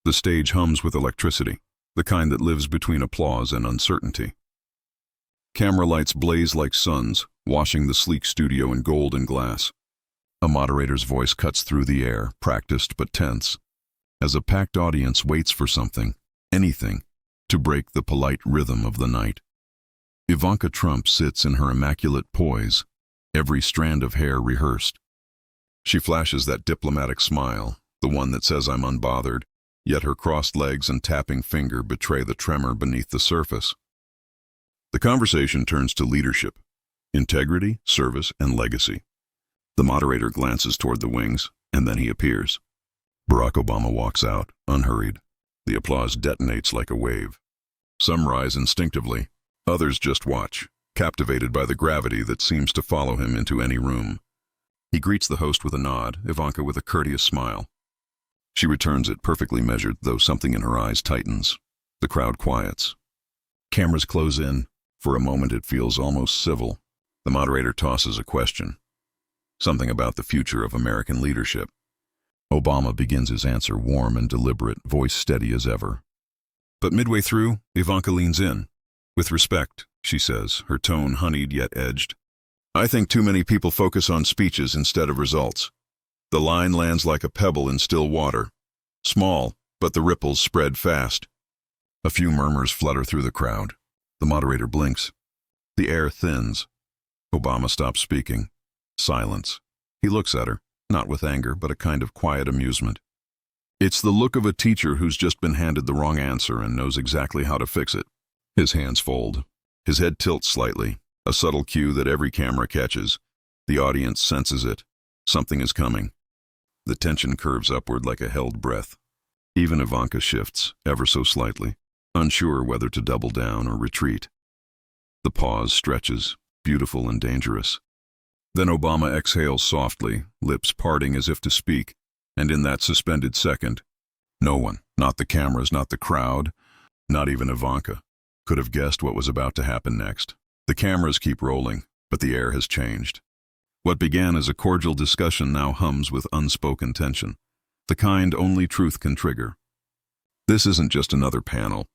The stage hums with electricity, the kind that lives between applause and uncertainty. Camera lights blaze like suns, washing the sleek studio in gold and glass. A moderator's voice cuts through the air, practiced but tense, as a packed audience waits for something, anything, to break the polite rhythm of the night. Ivanka Trump sits in her immaculate poise, every strand of hair rehearsed. She flashes that diplomatic smile, the one that says I'm unbothered, yet her crossed legs and tapping finger betray the tremor beneath the surface. The conversation turns to leadership, integrity, service, and legacy. The moderator glances toward the wings, and then he appears. Barack Obama walks out, unhurried. The applause detonates like a wave. Some rise instinctively, others just watch, captivated by the gravity that seems to follow him into any room. He greets the host with a nod, Ivanka with a courteous smile. She returns it perfectly measured, though something in her eyes tightens. The crowd quiets. Cameras close in. For a moment it feels almost civil. The moderator tosses a question. Something about the future of American leadership. Obama begins his answer warm and deliberate, voice steady as ever. But midway through, Ivanka leans in. With respect, she says, her tone honeyed yet edged. I think too many people focus on speeches instead of results. The line lands like a pebble in still water. Small, but the ripples spread fast. A few murmurs flutter through the crowd. The moderator blinks. The air thins. Obama stops speaking. Silence. He looks at her, not with anger, but a kind of quiet amusement. It's the look of a teacher who's just been handed the wrong answer and knows exactly how to fix it. His hands fold. His head tilts slightly, a subtle cue that every camera catches. The audience senses it. Something is coming. The tension curves upward like a held breath. Even Ivanka shifts, ever so slightly, unsure whether to double down or retreat. The pause stretches, beautiful and dangerous. Then Obama exhales softly, lips parting as if to speak, and in that suspended second, no one, not the cameras, not the crowd, not even Ivanka, could have guessed what was about to happen next. The cameras keep rolling, but the air has changed. What began as a cordial discussion now hums with unspoken tension, the kind only truth can trigger. This isn't just another panel.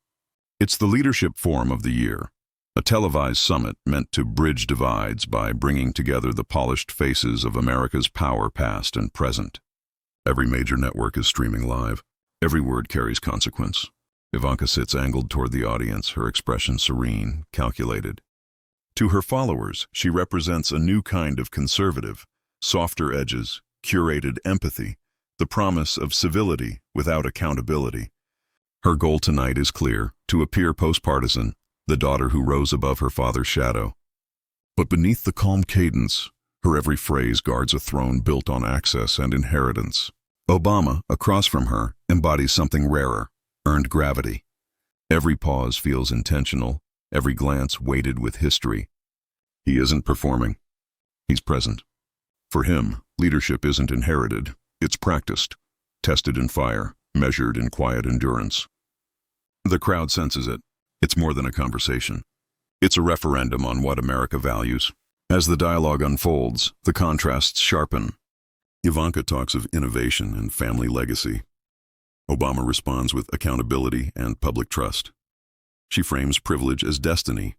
It's the leadership forum of the year, a televised summit meant to bridge divides by bringing together the polished faces of America's power past and present. Every major network is streaming live. Every word carries consequence. Ivanka sits angled toward the audience, her expression serene, calculated. To her followers, she represents a new kind of conservative, softer edges, curated empathy, the promise of civility without accountability. Her goal tonight is clear, to appear post-partisan, the daughter who rose above her father's shadow. But beneath the calm cadence, her every phrase guards a throne built on access and inheritance. Obama, across from her, embodies something rarer, earned gravity. Every pause feels intentional, every glance weighted with history. He isn't performing. He's present. For him, leadership isn't inherited, it's practiced, tested in fire, measured in quiet endurance. The crowd senses it. It's more than a conversation. It's a referendum on what America values. As the dialogue unfolds, the contrasts sharpen. Ivanka talks of innovation and family legacy. Obama responds with accountability and public trust. She frames privilege as destiny.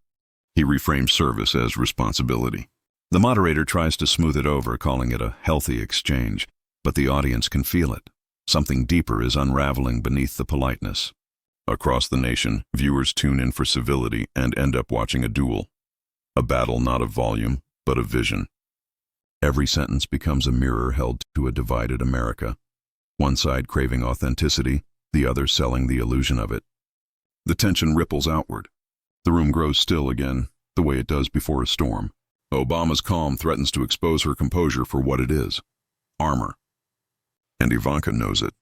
He reframes service as responsibility. The moderator tries to smooth it over, calling it a healthy exchange, but the audience can feel it. Something deeper is unraveling beneath the politeness. Across the nation, viewers tune in for civility and end up watching a duel. A battle not of volume, but of vision. Every sentence becomes a mirror held to a divided America. One side craving authenticity, the other selling the illusion of it. The tension ripples outward. The room grows still again, the way it does before a storm. Obama's calm threatens to expose her composure for what it is. Armor. And Ivanka knows it.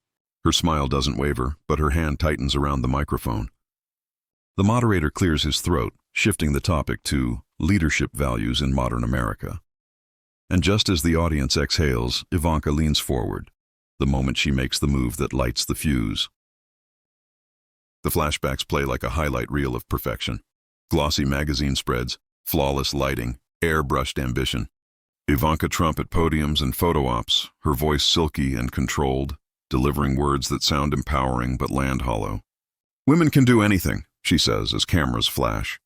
Her smile doesn't waver, but her hand tightens around the microphone. The moderator clears his throat, shifting the topic to leadership values in modern America. And just as the audience exhales, Ivanka leans forward, the moment she makes the move that lights the fuse. The flashbacks play like a highlight reel of perfection. Glossy magazine spreads, flawless lighting, airbrushed ambition. Ivanka Trump at podiums and photo ops, her voice silky and controlled, delivering words that sound empowering but land hollow. "Women can do anything," she says as cameras flash.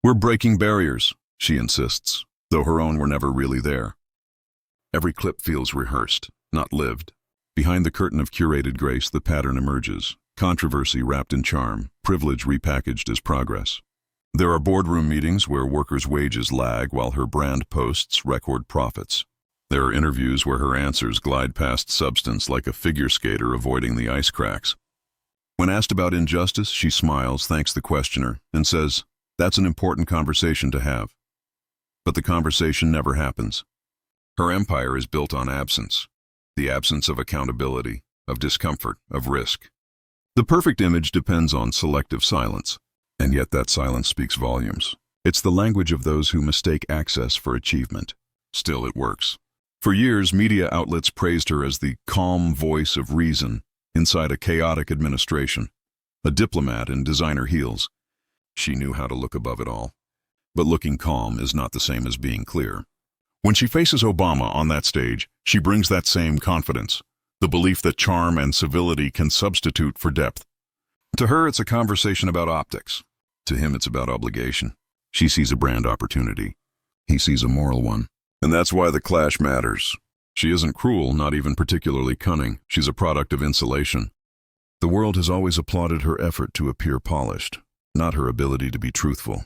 "We're breaking barriers," she insists, though her own were never really there. Every clip feels rehearsed, not lived. Behind the curtain of curated grace, the pattern emerges. Controversy wrapped in charm, privilege repackaged as progress. There are boardroom meetings where workers' wages lag while her brand posts record profits. There are interviews where her answers glide past substance like a figure skater avoiding the ice cracks. When asked about injustice, she smiles, thanks the questioner, and says, "That's an important conversation to have." But the conversation never happens. Her empire is built on absence. The absence of accountability, of discomfort, of risk. The perfect image depends on selective silence, and yet that silence speaks volumes. It's the language of those who mistake access for achievement. Still, it works. For years, media outlets praised her as the calm voice of reason inside a chaotic administration, a diplomat in designer heels. She knew how to look above it all. But looking calm is not the same as being clear. When she faces Obama on that stage, she brings that same confidence, the belief that charm and civility can substitute for depth. To her, it's a conversation about optics. To him, it's about obligation. She sees a brand opportunity. He sees a moral one. And that's why the clash matters. She isn't cruel, not even particularly cunning. She's a product of insulation. The world has always applauded her effort to appear polished, not her ability to be truthful.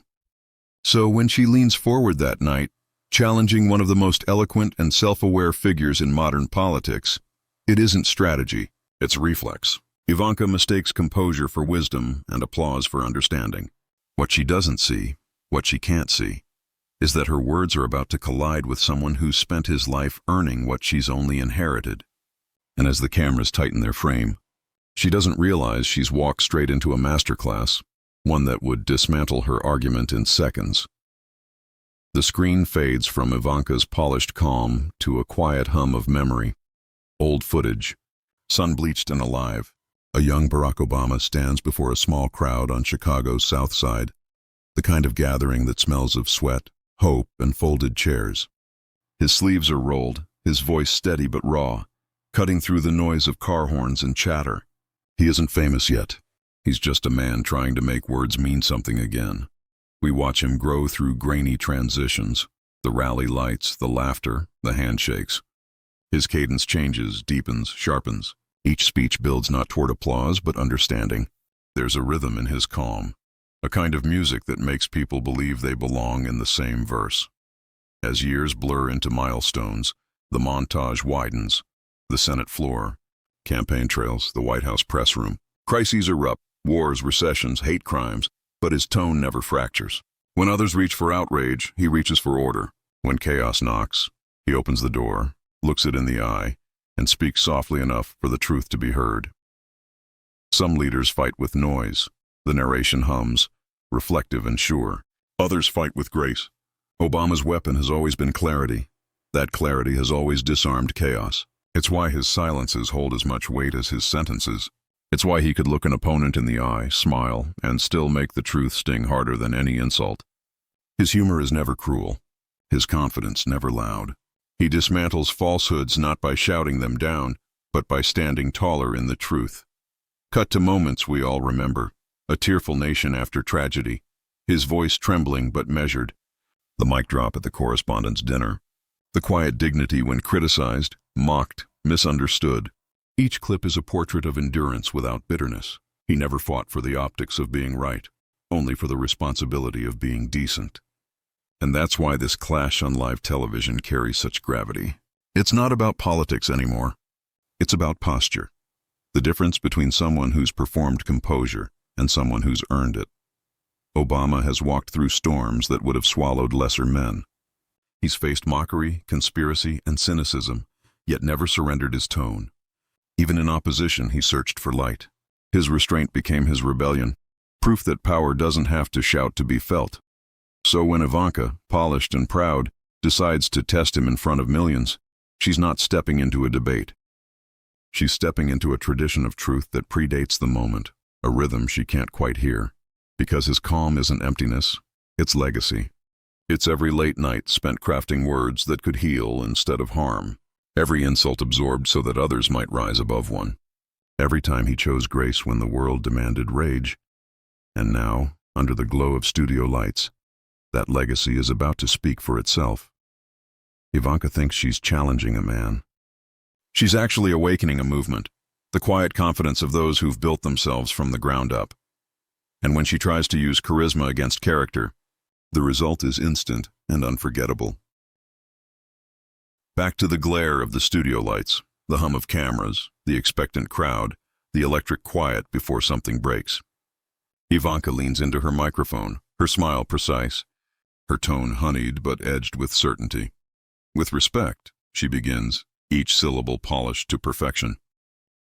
So when she leans forward that night, challenging one of the most eloquent and self-aware figures in modern politics, it isn't strategy, it's reflex. Ivanka mistakes composure for wisdom and applause for understanding. What she doesn't see, what she can't see, is that her words are about to collide with someone who's spent his life earning what she's only inherited. And as the cameras tighten their frame, she doesn't realize she's walked straight into a masterclass, one that would dismantle her argument in seconds. The screen fades from Ivanka's polished calm to a quiet hum of memory. Old footage, sun-bleached and alive. A young Barack Obama stands before a small crowd on Chicago's South Side, the kind of gathering that smells of sweat, hope, and folded chairs. His sleeves are rolled, his voice steady but raw, cutting through the noise of car horns and chatter. He isn't famous yet. He's just a man trying to make words mean something again. We watch him grow through grainy transitions, the rally lights, the laughter, the handshakes. His cadence changes, deepens, sharpens. Each speech builds not toward applause but understanding. There's a rhythm in his calm, a kind of music that makes people believe they belong in the same verse. As years blur into milestones, the montage widens. The Senate floor, campaign trails, the White House press room. Crises erupt, wars, recessions, hate crimes, but his tone never fractures. When others reach for outrage, he reaches for order. When chaos knocks, he opens the door, looks it in the eye, and speaks softly enough for the truth to be heard. Some leaders fight with noise. The narration hums, reflective and sure. Others fight with grace. Obama's weapon has always been clarity. That clarity has always disarmed chaos. It's why his silences hold as much weight as his sentences. It's why he could look an opponent in the eye, smile, and still make the truth sting harder than any insult. His humor is never cruel. His confidence never loud. He dismantles falsehoods not by shouting them down, but by standing taller in the truth. Cut to moments we all remember. A tearful nation after tragedy. His voice trembling but measured. The mic drop at the correspondents' dinner. The quiet dignity when criticized, mocked, misunderstood. Each clip is a portrait of endurance without bitterness. He never fought for the optics of being right, only for the responsibility of being decent. And that's why this clash on live television carries such gravity. It's not about politics anymore. It's about posture. The difference between someone who's performed composure and someone who's earned it. Obama has walked through storms that would have swallowed lesser men. He's faced mockery, conspiracy, and cynicism, yet never surrendered his tone. Even in opposition, he searched for light. His restraint became his rebellion, proof that power doesn't have to shout to be felt. So when Ivanka, polished and proud, decides to test him in front of millions, she's not stepping into a debate. She's stepping into a tradition of truth that predates the moment, a rhythm she can't quite hear. Because his calm isn't emptiness, it's legacy. It's every late night spent crafting words that could heal instead of harm. Every insult absorbed so that others might rise above one. Every time he chose grace when the world demanded rage. And now, under the glow of studio lights, that legacy is about to speak for itself. Ivanka thinks she's challenging a man. She's actually awakening a movement, the quiet confidence of those who've built themselves from the ground up. And when she tries to use charisma against character, the result is instant and unforgettable. Back to the glare of the studio lights, the hum of cameras, the expectant crowd, the electric quiet before something breaks. Ivanka leans into her microphone, her smile precise, her tone honeyed but edged with certainty. With respect, she begins, each syllable polished to perfection.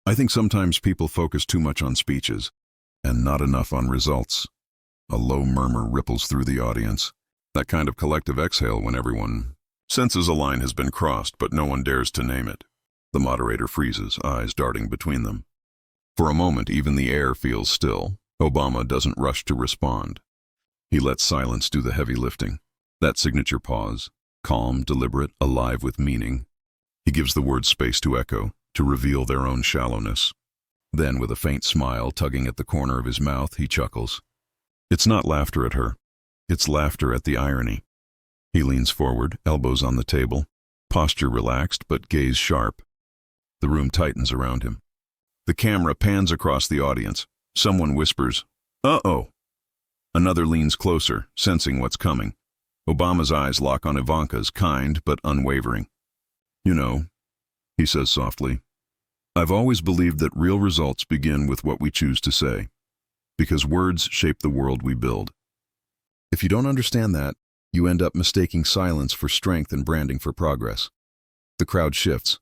I think sometimes people focus too much on speeches, and not enough on results. A low murmur ripples through the audience, that kind of collective exhale when everyone senses a line has been crossed, but no one dares to name it. The moderator freezes, eyes darting between them. For a moment, even the air feels still. Obama doesn't rush to respond. He lets silence do the heavy lifting. That signature pause, calm, deliberate, alive with meaning. He gives the words space to echo, to reveal their own shallowness. Then, with a faint smile tugging at the corner of his mouth, he chuckles. It's not laughter at her. It's laughter at the irony. He leans forward, elbows on the table, posture relaxed but gaze sharp. The room tightens around him. The camera pans across the audience. Someone whispers, "Uh-oh." Another leans closer, sensing what's coming. Obama's eyes lock on Ivanka's, kind but unwavering. "You know," he says softly, "I've always believed that real results begin with what we choose to say, because words shape the world we build. If you don't understand that, you end up mistaking silence for strength and branding for progress." The crowd shifts.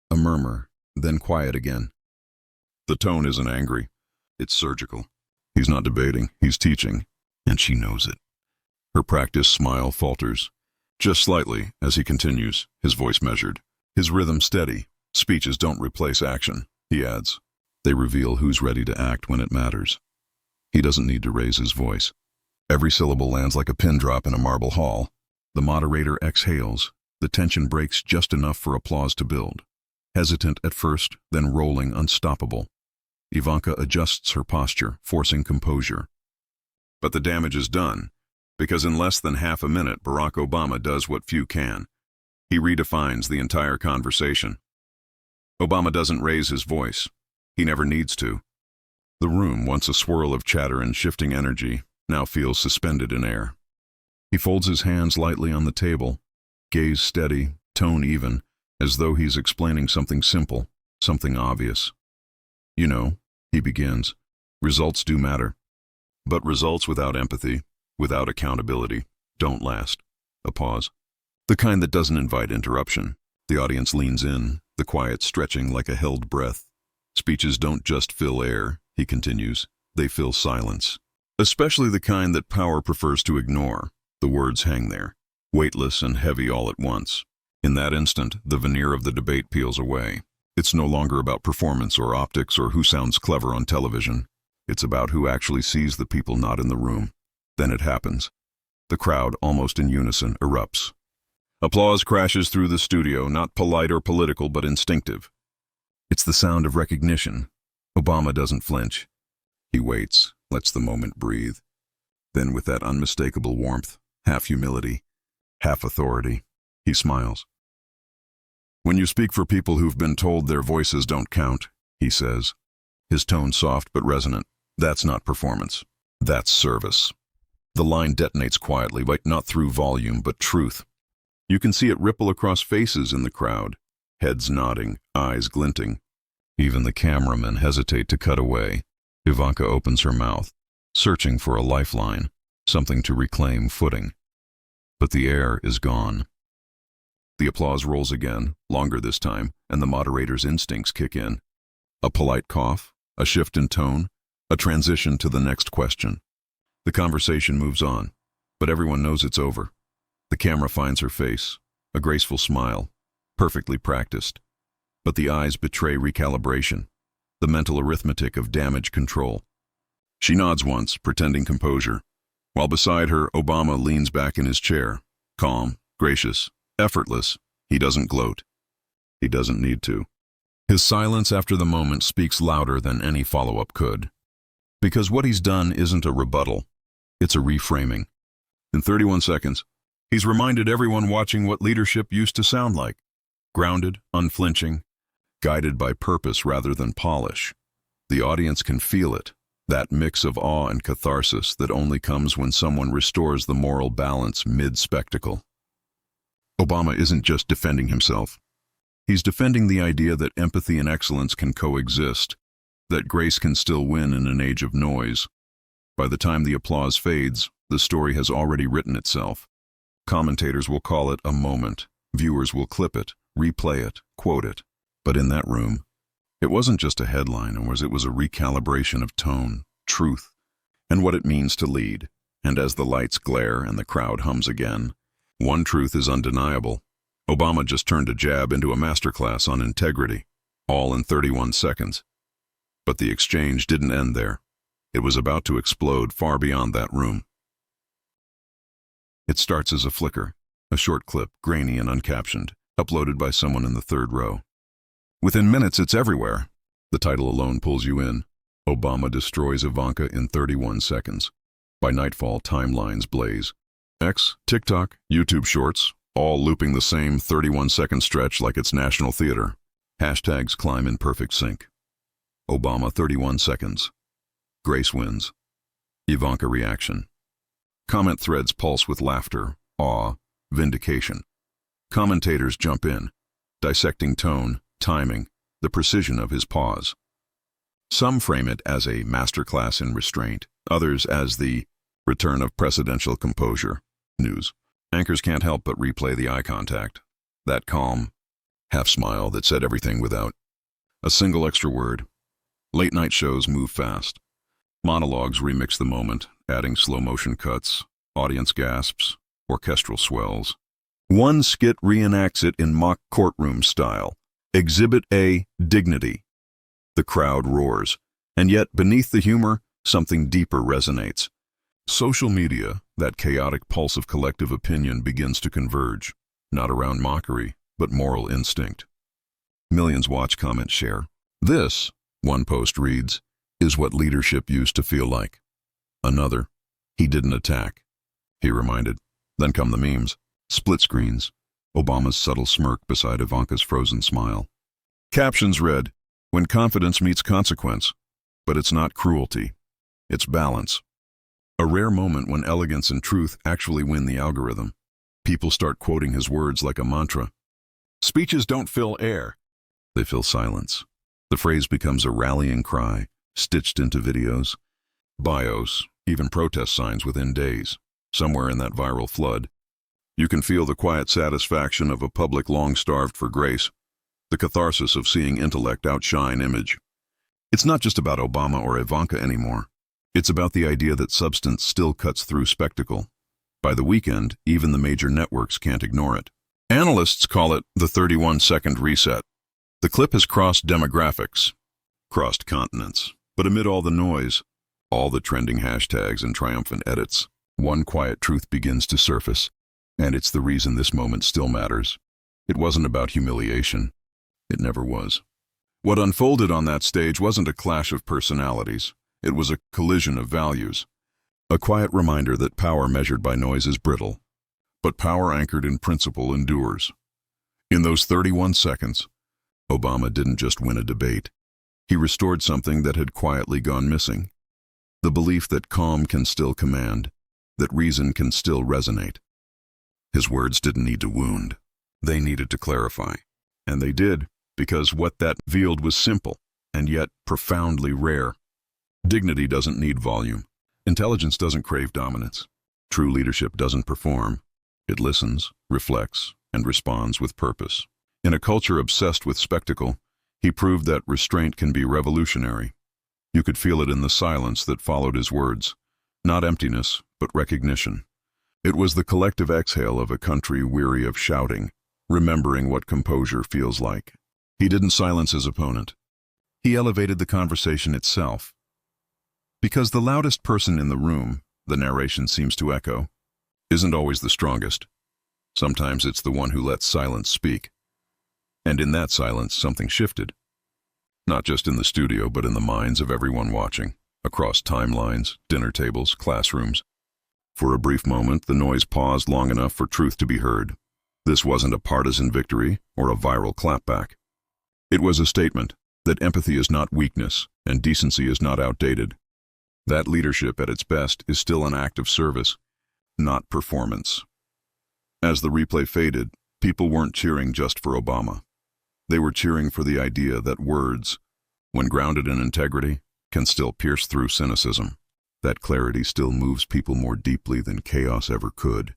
A murmur, then quiet again. The tone isn't angry. It's surgical. He's not debating, he's teaching, and she knows it. Her practiced smile falters, just slightly, as he continues, his voice measured, his rhythm steady. Speeches don't replace action, he adds. They reveal who's ready to act when it matters. He doesn't need to raise his voice. Every syllable lands like a pin drop in a marble hall. The moderator exhales. The tension breaks just enough for applause to build. Hesitant at first, then rolling, unstoppable. Ivanka adjusts her posture, forcing composure. But the damage is done, because in less than half a minute, Barack Obama does what few can. He redefines the entire conversation. Obama doesn't raise his voice. He never needs to. The room, once a swirl of chatter and shifting energy, now feels suspended in air. He folds his hands lightly on the table, gaze steady, tone even, as though he's explaining something simple, something obvious. "You know," he begins, "results do matter. But results without empathy, without accountability, don't last." A pause. The kind that doesn't invite interruption. The audience leans in, the quiet stretching like a held breath. Speeches don't just fill air, he continues. They fill silence. Especially the kind that power prefers to ignore. The words hang there, weightless and heavy all at once. In that instant, the veneer of the debate peels away. It's no longer about performance or optics or who sounds clever on television. It's about who actually sees the people not in the room. Then it happens. The crowd, almost in unison, erupts. Applause crashes through the studio, not polite or political, but instinctive. It's the sound of recognition. Obama doesn't flinch. He waits, lets the moment breathe. Then, with that unmistakable warmth, half humility, half authority, he smiles. "When you speak for people who've been told their voices don't count," he says, his tone soft but resonant, "that's not performance. That's service." The line detonates quietly, but not through volume, but truth. You can see it ripple across faces in the crowd, heads nodding, eyes glinting. Even the cameramen hesitate to cut away. Ivanka opens her mouth, searching for a lifeline, something to reclaim footing. But the air is gone. The applause rolls again, longer this time, and the moderator's instincts kick in. A polite cough, a shift in tone, a transition to the next question. The conversation moves on, but everyone knows it's over. The camera finds her face, a graceful smile, perfectly practiced. But the eyes betray recalibration, the mental arithmetic of damage control. She nods once, pretending composure, while beside her, Obama leans back in his chair, calm, gracious, effortless. He doesn't gloat. He doesn't need to. His silence after the moment speaks louder than any follow-up could. Because what he's done isn't a rebuttal, it's a reframing. In 31 seconds, he's reminded everyone watching what leadership used to sound like. Grounded, unflinching, guided by purpose rather than polish. The audience can feel it, that mix of awe and catharsis that only comes when someone restores the moral balance mid-spectacle. Obama isn't just defending himself. He's defending the idea that empathy and excellence can coexist, that grace can still win in an age of noise. By the time the applause fades, the story has already written itself. Commentators will call it a moment. Viewers will clip it, replay it, quote it. But in that room, it wasn't just a headline, it was a recalibration of tone, truth, and what it means to lead. And as the lights glare and the crowd hums again, one truth is undeniable. Obama just turned a jab into a masterclass on integrity, all in 31 seconds. But the exchange didn't end there. It was about to explode far beyond that room. It starts as a flicker, a short clip, grainy and uncaptioned, uploaded by someone in the third row. Within minutes, it's everywhere. The title alone pulls you in. Obama destroys Ivanka in 31 seconds. By nightfall, timelines blaze. X, TikTok, YouTube Shorts, all looping the same 31-second stretch like it's national theater. Hashtags climb in perfect sync. Obama 31 seconds. Grace wins. Ivanka reaction. Comment threads pulse with laughter, awe, vindication. Commentators jump in, dissecting tone, timing, the precision of his pause. Some frame it as a masterclass in restraint, others as the return of presidential composure. News. Anchors can't help but replay the eye contact, that calm, half-smile that said everything without a single extra word. Late-night shows move fast. Monologues remix the moment, adding slow-motion cuts, audience gasps, orchestral swells. One skit reenacts it in mock courtroom style. Exhibit A, dignity. The crowd roars, and yet beneath the humor, something deeper resonates. Social media, that chaotic pulse of collective opinion, begins to converge, not around mockery, but moral instinct. Millions watch, comment, share. This, one post reads, is what leadership used to feel like. Another, he didn't attack. He reminded. Then come the memes, split screens, Obama's subtle smirk beside Ivanka's frozen smile. Captions read, when confidence meets consequence, but it's not cruelty, it's balance. A rare moment when elegance and truth actually win the algorithm. People start quoting his words like a mantra. Speeches don't fill air, they fill silence. The phrase becomes a rallying cry, stitched into videos, bios, even protest signs within days. Somewhere in that viral flood, you can feel the quiet satisfaction of a public long starved for grace, the catharsis of seeing intellect outshine image. It's not just about Obama or Ivanka anymore. It's about the idea that substance still cuts through spectacle. By the weekend, even the major networks can't ignore it. Analysts call it the 31-second reset. The clip has crossed demographics, crossed continents, but amid all the noise, all the trending hashtags and triumphant edits, one quiet truth begins to surface, and it's the reason this moment still matters. It wasn't about humiliation. It never was. What unfolded on that stage wasn't a clash of personalities. It was a collision of values. A quiet reminder that power measured by noise is brittle, but power anchored in principle endures. In those 31 seconds, Obama didn't just win a debate. He restored something that had quietly gone missing. The belief that calm can still command, that reason can still resonate. His words didn't need to wound. They needed to clarify. And they did, because what that revealed was simple, and yet profoundly rare. Dignity doesn't need volume. Intelligence doesn't crave dominance. True leadership doesn't perform. It listens, reflects, and responds with purpose. In a culture obsessed with spectacle, he proved that restraint can be revolutionary. You could feel it in the silence that followed his words. Not emptiness, but recognition. It was the collective exhale of a country weary of shouting, remembering what composure feels like. He didn't silence his opponent. He elevated the conversation itself. Because the loudest person in the room, the narration seems to echo, isn't always the strongest. Sometimes it's the one who lets silence speak. And in that silence, something shifted. not just in the studio but in the minds of everyone watching, across timelines, dinner tables, classrooms. For a brief moment, the noise paused long enough for truth to be heard. This wasn't a partisan victory or a viral clapback. It was a statement that empathy is not weakness and decency is not outdated. That leadership at its best is still an act of service, not performance. As the replay faded, people weren't cheering just for Obama. They were cheering for the idea that words, when grounded in integrity, can still pierce through cynicism. That clarity still moves people more deeply than chaos ever could.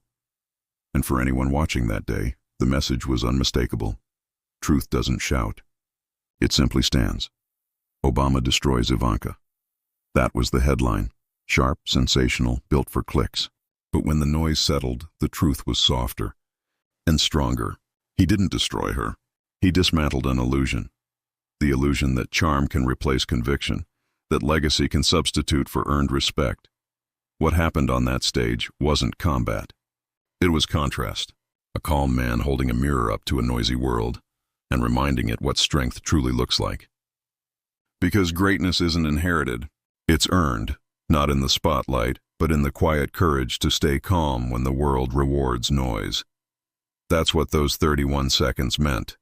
And for anyone watching that day, the message was unmistakable. Truth doesn't shout. It simply stands. Obama destroys Ivanka. That was the headline. Sharp, sensational, built for clicks. But when the noise settled, the truth was softer and stronger. He didn't destroy her. He dismantled an illusion. The illusion that charm can replace conviction, that legacy can substitute for earned respect. What happened on that stage wasn't combat. It was contrast. A calm man holding a mirror up to a noisy world and reminding it what strength truly looks like. Because greatness isn't inherited, it's earned, not in the spotlight, but in the quiet courage to stay calm when the world rewards noise. That's what those 31 seconds meant.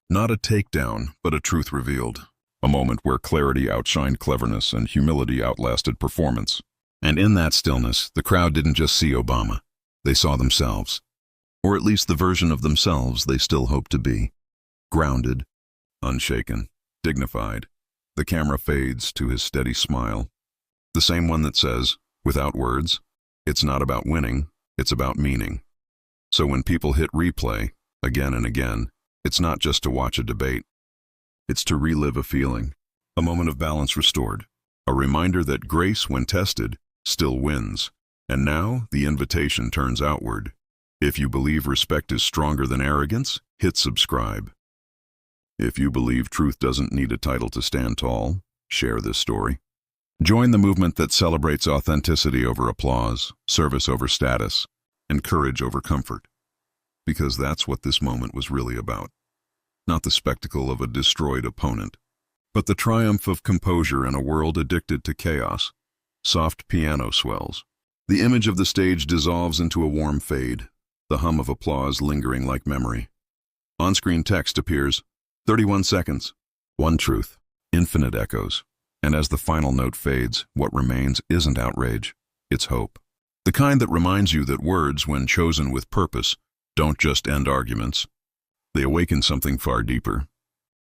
Not a takedown, but a truth revealed. A moment where clarity outshined cleverness and humility outlasted performance. And in that stillness, the crowd didn't just see Obama. They saw themselves. Or at least the version of themselves they still hoped to be. Grounded, unshaken, dignified. The camera fades to his steady smile. The same one that says, without words, it's not about winning, it's about meaning. So when people hit replay, again and again, it's not just to watch a debate. It's to relive a feeling, a moment of balance restored, a reminder that grace, when tested, still wins. And now the invitation turns outward. If you believe respect is stronger than arrogance, hit subscribe. If you believe truth doesn't need a title to stand tall, share this story. Join the movement that celebrates authenticity over applause, service over status, and courage over comfort. Because that's what this moment was really about. Not the spectacle of a destroyed opponent, but the triumph of composure in a world addicted to chaos. Soft piano swells. The image of the stage dissolves into a warm fade, the hum of applause lingering like memory. On-screen text appears, 31 seconds, one truth, infinite echoes. And as the final note fades, what remains isn't outrage, it's hope. The kind that reminds you that words, when chosen with purpose, don't just end arguments. They awaken something far deeper,